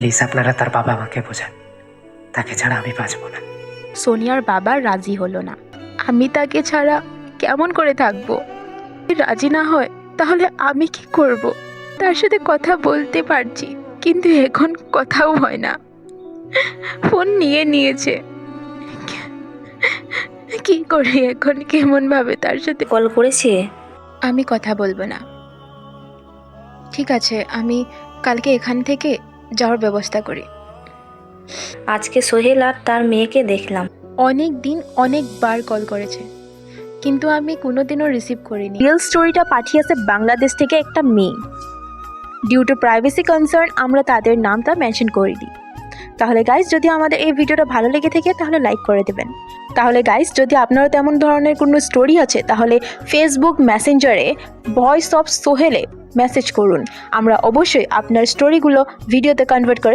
Please আপনারা তার বাবা মাকে বোঝান, তাকে ছাড়া আমি বাঁচবো না। সোনিয়ার বাবা রাজি হলো না। আমি তাকে ছাড়া কেমন করে থাকবো? যদি রাজি না হয় তাহলে আমি কি করব? তার সাথে কথা বলতে পারছি, কিন্তু এখন কথাও হয় না। ফোন নিয়ে নিয়েছে। কি করি এখন? কেমন ভাবে তার সাথে কল করেছে? আমি কথা বলবো না। ঠিক আছে, আমি কালকে এখান থেকে যাওয়ার ব্যবস্থা করি। আজকে সোহেল আর তার মেয়েকে দেখলাম। অনেক দিন অনেকবার কল করেছে, কিন্তু আমি কোনোদিনও রিসিভ করিনি। রিয়েল স্টোরিটা পাঠিয়েছে বাংলাদেশ থেকে একটা মেয়ে। ডিউ টু প্রাইভেসি কনসার্ন আমরা তাদের নামটা মেনশন করে দিই। তাহলে গাইস, যদি আমাদের এই ভিডিওটা ভালো লেগে থাকে তাহলে লাইক করে দেবেন। তাহলে গাইস, যদি আপনারও তেমন ধরনের কোনো স্টোরি আছে তাহলে ফেসবুক মেসেঞ্জারে ভয়েস অফ সোহেলে মেসেজ করুন। আমরা অবশ্যই আপনার স্টোরিগুলো ভিডিওতে কনভার্ট করে